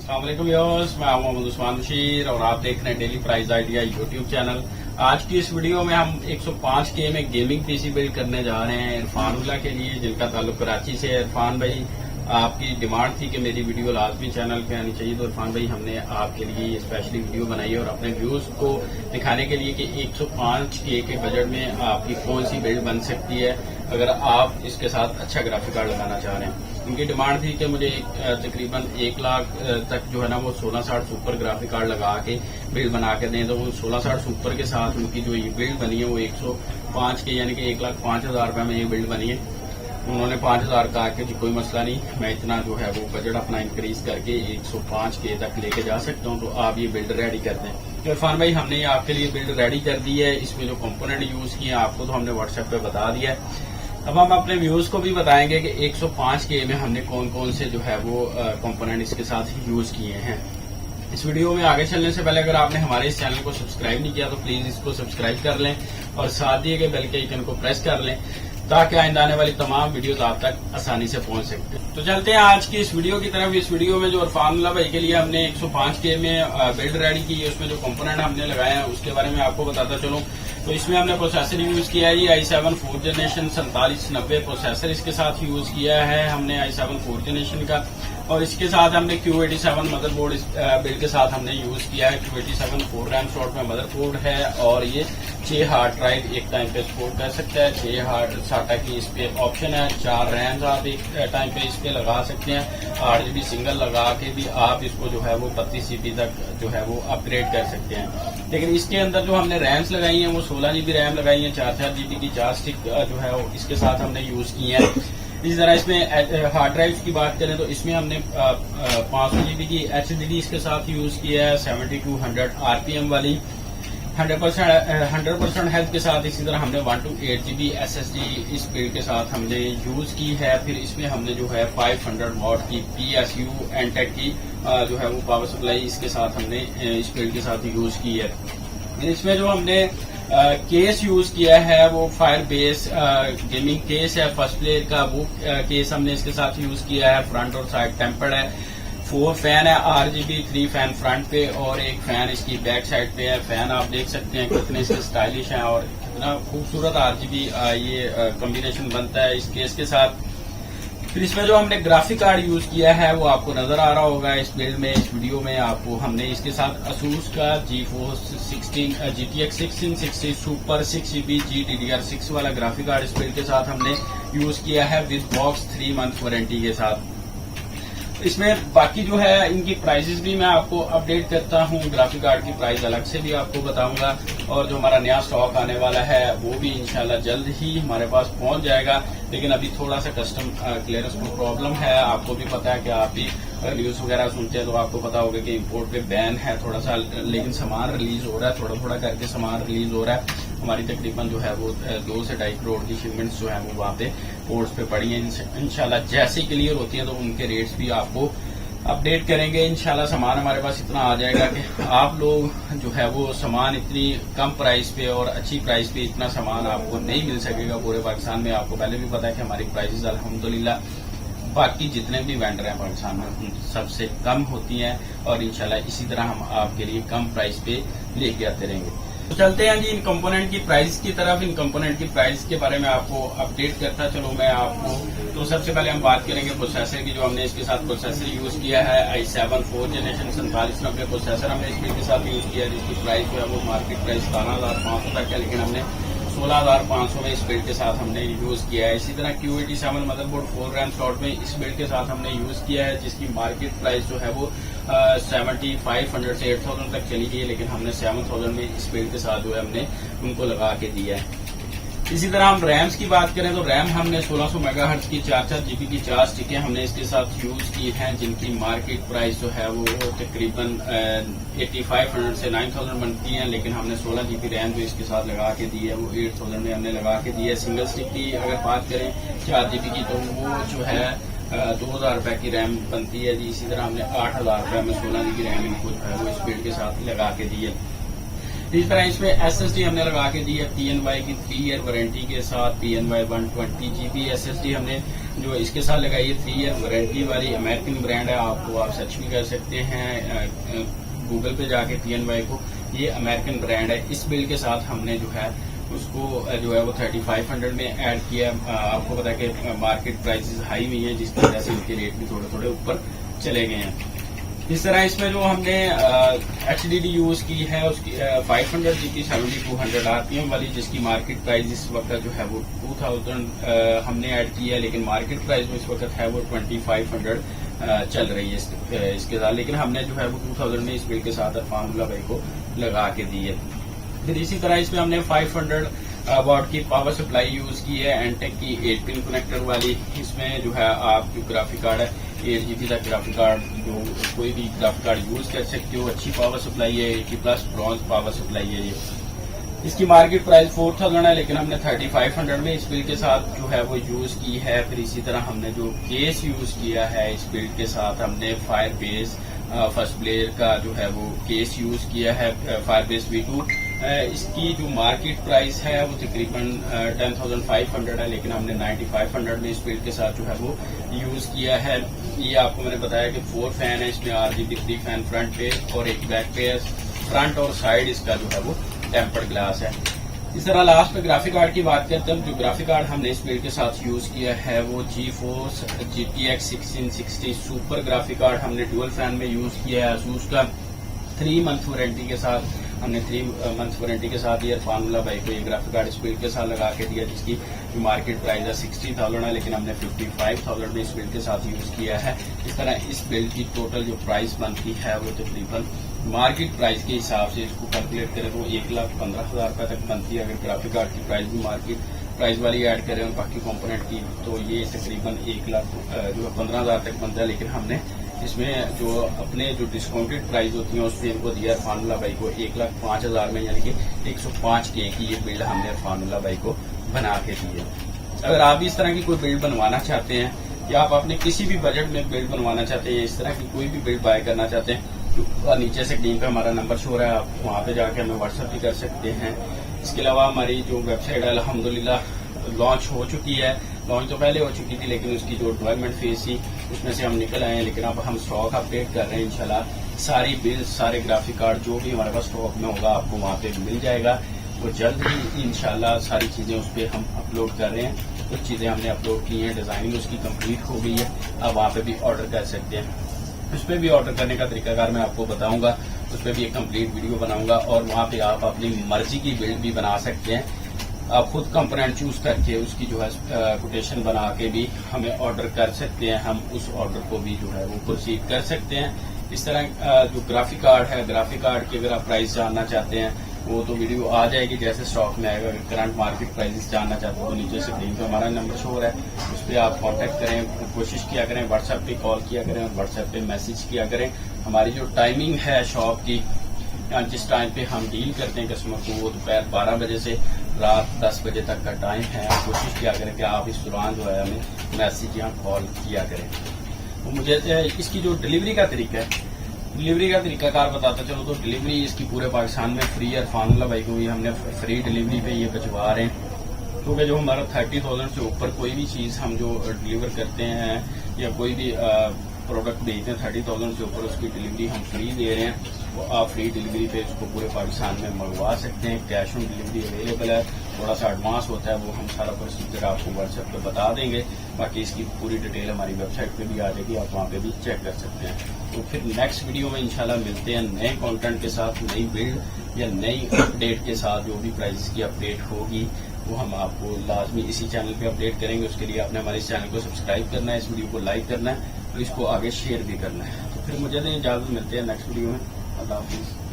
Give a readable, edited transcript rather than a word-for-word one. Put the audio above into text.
अस्सलाम वालेकुम व्यूअर्स, मैं हूं मोहम्मद उस्मान बशीर और आप देख रहे हैं daily price idea YouTube channel. आज की इस वीडियो में हम 105K में गेमिंग पीसी बिल्ड करने जा रहे हैं इरफानुल्लाह के लिए, जिनका ताल्लुक कराची से है। इरफान भाई, आपकी डिमांड थी कि मेरी वीडियो लाजमी चैनल पे आनी चाहिए, तो इरफान भाई हमने आपके लिए स्पेशली वीडियो बनाई है और अपने व्यूज को दिखाने के लिए कि 105K के बजट में आपकी कौन सी बिल्ड बन सकती है अगर आप इसके साथ अच्छा ग्राफिक कार्ड लगाना चाह रहे हैं। उनकी डिमांड थी कि मुझे तकरीबन 1 लाख तक जो है ना वो 1660 सुपर ग्राफिक कार्ड लगा के बिल्ड बना के दें। तो वो 1660 सुपर के साथ उनकी जो ये बिल्ड बनी है वो 105K यानी कि 1,05,000 रुपये में ये बिल्ड बनी है। उन्होंने 5,000 कहा कि जी कोई मसला नहीं, मैं इतना जो है वो बजट अपना इंक्रीज करके 105K तक लेके जा सकता हूं, तो आप ये बिल्ड रेडी कर दें। तो इरफान भाई, हमने ये आपके लिए बिल्ड रेडी कर दी है। इसमें जो कंपोनेंट यूज किए हैं आपको तो हमने व्हाट्सएप पे बता दिया है। अब हम अपने व्यूज को भी बताएंगे कि 105K में हमने कौन कौन से जो है वो कंपोनेंट इसके साथ यूज किए हैं। इस वीडियो में आगे चलने से पहले अगर आपने हमारे इस चैनल को सब्सक्राइब नहीं किया तो प्लीज इसको सब्सक्राइब कर लें और साथ दिए गए बेल के आइकन को प्रेस कर लें ताकि आइंदा आने वाली तमाम वीडियोस आप तक आसानी से पहुंच सकते हैं। तो चलते हैं आज की इस वीडियो की तरफ। इस वीडियो में जो इरफानुल्लाह भाई के लिए हमने 105K में बिल्ड रेडी की है, उसमें जो कंपोनेंट हमने लगाए हैं उसके बारे में आपको बताता चलूं। तो इसमें हमने प्रोसेसर यूज किया है, ये i7 4th जनरेशन 4790 प्रोसेसर इसके साथ यूज किया है हमने i7 4th जनरेशन का। और इसके साथ हमने Q87 मदरबोर्ड बिल्ड के साथ हमने यूज किया है। Q87 4 रैम स्लॉट में मदरबोर्ड है और ये 6 हार्ड ड्राइव एक टाइम पे सपोर्ट कर सकता है। 6 हार्ड साटा की इस पे ऑप्शन है। 4 रैम आप एक टाइम पे इस पे लगा सकते हैं। 8GB सिंगल लगा के भी आप इसको जो है वो 32 GB तक जो है वो अपग्रेड कर सकते हैं। लेकिन इसके अंदर जो हमने रैम्स लगाई हैं वो 16GB रैम लगाई है। 4 GB की 4 स्टिक जो है वो इसके साथ हमने यूज की है। इसी तरह इसमें हार्ड ड्राइव की बात करें तो इसमें हमने 500GB की HDD इसके साथ यूज किया है 7200 RPM वाली 100% हेल्थ के साथ। इसी तरह हमने 128GB SSD इस बिल्ड के साथ हमने यूज की है। फिर इसमें हमने जो है 500 वॉट की PSU एंटेक की जो है वो पावर सप्लाई इसके साथ हमने इस बिल्ड के साथ यूज की है। इसमें जो हमने केस यूज किया है वो फायर बेस गेमिंग केस है फर्स्ट प्लेयर का, वो केस हमने इसके साथ यूज किया है। फ्रंट और साइड टेम्पर्ड है। 4 फैन है RGB, 3 फैन फ्रंट पे और 1 फैन इसकी बैक साइड पे है। फैन आप देख सकते हैं कितने इसके स्टाइलिश हैं और कितना खूबसूरत RGB ये कॉम्बिनेशन बनता है इस केस के साथ। फिर इसमें जो हमने ग्राफिक कार्ड यूज किया है वो आपको नजर आ रहा होगा इस बिल्ड में, इस वीडियो में आपको। हमने इसके साथ ASUS का GTX 1660 सुपर 6GB GDDR6 वाला ग्राफिक कार्ड इस बिल्ड के साथ हमने यूज किया है विद बॉक्स 3 मंथ वारंटी के साथ। इसमें बाकी जो है इनकी प्राइसेस भी मैं आपको अपडेट करता हूँ। ग्राफिक कार्ड की प्राइस अलग से भी आपको बताऊंगा और जो हमारा नया स्टॉक आने वाला है वो भी इंशाल्लाह जल्द ही हमारे पास पहुंच जाएगा। लेकिन अभी थोड़ा सा कस्टम क्लियरेंस में प्रॉब्लम है। आपको भी पता है कि आप भी न्यूज वगैरह सुनते हैं तो आपको पता होगा कि इंपोर्ट पे बैन है थोड़ा सा, लेकिन सामान रिलीज हो रहा है, थोड़ा थोड़ा करके सामान रिलीज हो रहा है। हमारी तकरीबन जो है वो 2 से 2.5 करोड़ की शिपमेंट्स जो है वो वहाँ पे पोर्ट्स पे पड़ी हैं। इंशाल्लाह जैसे ही क्लियर होती है तो उनके रेट्स भी आपको अपडेट करेंगे। इंशाल्लाह सामान हमारे पास इतना आ जाएगा कि आप लोग जो है वो सामान इतनी कम प्राइस पे और अच्छी प्राइस पे इतना सामान आपको नहीं मिल सकेगा पूरे पाकिस्तान में। आपको पहले भी पता है कि हमारी प्राइसेस अल्हम्दुलिल्लाह बाकी जितने भी वेंडर हैं पाकिस्तान में उन सबसे कम होती हैं और इंशाल्लाह इसी तरह हम आपके लिए कम प्राइस पे लेके आते रहेंगे। तो चलते हैं जी इन कंपोनेंट की प्राइस की तरफ। इन कंपोनेंट की प्राइस के बारे में आपको अपडेट करता चलो मैं आपको। तो सबसे पहले हम बात करेंगे प्रोसेसर की। जो हमने इसके साथ प्रोसेसर यूज किया है i7 4th जनरेशन 4790 प्रोसेसर हमने इस बिल्ड के साथ यूज किया है, जिसकी प्राइस जो है वो मार्केट प्राइस 17,500 तक है, लेकिन हमने 16,500 में इस बिल्ड के साथ हमने यूज किया है। इसी तरह Q87 मदरबोर्ड 4 रैम स्लॉट में इस बिल्ड के साथ हमने यूज किया है, जिसकी मार्केट प्राइस जो है वो 7,500 से 8,000 तक चली गई है, लेकिन हमने 7,000 में इस बिल्ड के साथ जो है हमने उनको लगा के दिया है। इसी तरह हम रैम्स की बात करें तो रैम हमने 1600 मेगाहर्ट्ज की 4 GB की 4 स्टिकें हमने इसके साथ यूज की हैं, जिनकी मार्केट प्राइस जो है वो तकरीबन 8,500 से 9,000 बनती है, लेकिन हमने 16 GB रैम जो इसके साथ लगा के दी है वो 8,000 में हमने लगा के दी है। सिंगल स्टिक की अगर बात करें 4 GB की तो वो जो है 2,000 रुपए की रैम बनती है जी। इसी तरह हमने 8,000 रुपए में 16 GB रैम इनको जो है वो इस बिल्ड के साथ लगा के दी है। इस तरह इसमें SSD हमने लगा के दी है PNY की 3 ईयर वारंटी के साथ। PNY 120GB SSD हमने जो इसके साथ लगाई है 3 ईयर वारंटी वाली अमेरिकन ब्रांड है। आपको आप सर्च भी कर सकते हैं गूगल पे जाके TNY को, ये अमेरिकन ब्रांड है। इस बिल के साथ हमने जो है उसको जो है वो 3500 में ऐड किया। आपको पता है कि मार्केट प्राइसेस हाई हुई है, जिसकी वजह से इनके रेट भी थोड़े थोड़े ऊपर चले गए हैं। इस तरह इसमें जो हमने HDD यूज की है उसकी 500 GB 7200 RPM वाली, जिसकी मार्केट प्राइस इस वक्त जो है वो 2000 हमने ऐड की है, लेकिन मार्केट प्राइस में इस वक्त है वो 2500 चल रही है इसके साथ, लेकिन हमने जो है वो 2000 में इस बिल के साथ अरफानुल्ला भाई को लगा के दी है। फिर इसी तरह इसमें हमने 500 वाट की पावर सप्लाई यूज की है, एंटेक की 8 पिन कनेक्टर वाली। इसमें जो है आप जो ग्राफिक कार्ड है 8 GB का ग्राफिक कार्ड, जो कोई भी ग्राफिक कार्ड यूज कर सकते हो। अच्छी पावर सप्लाई है, 80+ ब्रॉन्ज पावर सप्लाई है ये। इसकी मार्केट प्राइस 4000 है, लेकिन हमने 3500 में इस बिल्ड के साथ जो है वो यूज की है। फिर इसी तरह हमने जो केस यूज किया है इस बिल्ड के साथ, हमने फायरबेस फर्स्ट ब्लेयर का जो है वो केस यूज किया है, फायरबेस V2। इसकी जो मार्केट प्राइस है वो तकरीबन 10,500 है, लेकिन हमने 9500 में इस बिल्ड के साथ जो है वो यूज किया है। ये आपको मैंने बताया कि 4 फैन है इसमें, RGB 3 फैन फ्रंट पे और एक बैक पे है। फ्रंट और साइड इसका जो है वो टेम्पर्ड ग्लास है। इस तरह लास्ट में ग्राफिक कार्ड की बात करते हैं। जो ग्राफिक कार्ड हमने इस बिल्ड के साथ यूज किया है वो GeForce GTX 1660 super graphic card हमने डुअल फैन में यूज किया है। ASUS का 3 मंथ वारंटी के साथ हमने 3 मंथ वारंटी के साथ ये अरफानुल्ला भाई को ये ग्राफिक कार्ड इस बिल्ड के साथ लगा के दिया, जिसकी जो मार्केट प्राइस है 60,000 है, लेकिन हमने 55,000 में इस बिल्ड के साथ यूज किया है। इस तरह इस बिल्ड की टोटल जो प्राइस बनती है वो तकरीबन मार्केट प्राइस के हिसाब से इसको कैलकुलेट करें तो 1,15,000 रुपए तक बनती है। अगर ग्राफिक कार्ड की प्राइस भी मार्केट प्राइस वाली ऐड करें और बाकी कंपोनेंट की, तो ये तकरीबन 1,15,000 तक बनता है। लेकिन हमने इसमें जो अपने जो डिस्काउंटेड प्राइस होती है उस पर इनको दिया अरफानुल्ला भाई को 1,05,000 में, यानी कि 105K की ये बिल्ड हमने अरफानुल्ला भाई को बना के दी है। अगर आप भी इस तरह की कोई बिल्ड बनवाना चाहते हैं या आप अपने किसी भी बजट में बिल्ड बनवाना चाहते हैं, इस तरह की कोई भी बिल्ड बाय करना चाहते हैं, तो नीचे से स्क्रीन पे हमारा नंबर शो हो रहा है, आप वहाँ पे जाके हमें व्हाट्सएप भी कर सकते हैं। इसके अलावा हमारी जो वेबसाइट है अल्हम्दुलिल्लाह लॉन्च हो चुकी है। लॉन्च तो पहले हो चुकी थी, लेकिन उसकी जो डेवलपमेंट फेज थी उसमें से हम निकल आए हैं। लेकिन अब हम स्टॉक अपडेट कर रहे हैं। इंशाल्लाह सारी बिल्स, सारे ग्राफिक कार्ड जो भी हमारे पास स्टॉक में होगा आपको वहाँ पे मिल जाएगा। तो जल्द ही इंशाल्लाह सारी चीजें उस पर हम अपलोड कर रहे हैं। कुछ चीजें हमने अपलोड की हैं, डिजाइनिंग उसकी कंप्लीट हो गई है, अब वहाँ पे भी ऑर्डर कर सकते हैं। उस पर भी ऑर्डर करने का तरीकाकार मैं आपको बताऊंगा, उस पर भी एक कंप्लीट वीडियो बनाऊंगा और वहाँ पे आप अपनी मर्जी की बिल्ड भी बना सकते हैं। आप खुद कंपोनेंट चूज करके उसकी जो है कोटेशन बना के भी हमें ऑर्डर कर सकते हैं। हम उस ऑर्डर को भी जो है वो प्रोसीड कर सकते हैं। इस तरह जो ग्राफिक कार्ड है, ग्राफिक कार्ड की अगर आप प्राइस जानना चाहते हैं वो तो वीडियो आ जाएगी जैसे स्टॉक में आएगा। करंट मार्केट प्राइसेस जानना चाहते हो तो नीचे से स्क्रीन पे हमारा नंबर शो हो रहा है, उस पर आप कांटेक्ट करें, कोशिश किया करें, व्हाट्सएप पे कॉल किया करें और व्हाट्सएप पे मैसेज किया करें। हमारी जो टाइमिंग है शॉप की, जिस टाइम पे हम डील करते हैं कस्टमर को, वो दोपहर 12 बजे से रात 10 बजे तक का टाइम है। कोशिश किया करें कि आप इस दौरान जो है हमें मैसेज या कॉल किया करें। तो मुझे इसकी जो डिलीवरी का तरीका है, डिलीवरी का तरीकाकार बताता चलो। तो डिलीवरी इसकी पूरे पाकिस्तान में फ्री है। अरफानुल्ला भाई को भी हमने फ्री डिलीवरी पे ये भिजवा रहे हैं, क्योंकि जो हमारा 30,000 से ऊपर कोई भी चीज हम जो डिलीवर करते हैं या कोई भी प्रोडक्ट भेजते हैं 30,000 से ऊपर, उसकी डिलीवरी हम फ्री दे रहे हैं। तो आप फ्री डिलीवरी पे इसको पूरे पाकिस्तान में मंगवा सकते हैं। कैश ऑन डिलीवरी अवेलेबल है, थोड़ा सा एडवांस होता है, वो हम सारा प्रोसीजर आपको व्हाट्सएप पे बता देंगे। बाकी इसकी पूरी डिटेल हमारी वेबसाइट पे भी आ जाएगी, आप वहाँ पे भी चेक कर सकते हैं। तो फिर नेक्स्ट वीडियो में इंशाल्लाह मिलते हैं नए कंटेंट के साथ, नई बिल्ड या नई अपडेट के साथ। जो भी प्राइस की अपडेट होगी वो हम आपको लाजमी इसी चैनल पे अपडेट करेंगे। उसके लिए आपने हमारे इस चैनल को सब्सक्राइब करना है, इस वीडियो को लाइक करना है और इसको आगे शेयर भी करना है। तो फिर मुझे इजाजत, मिलते हैं नेक्स्ट वीडियो में। अल्लाह हाफिज़।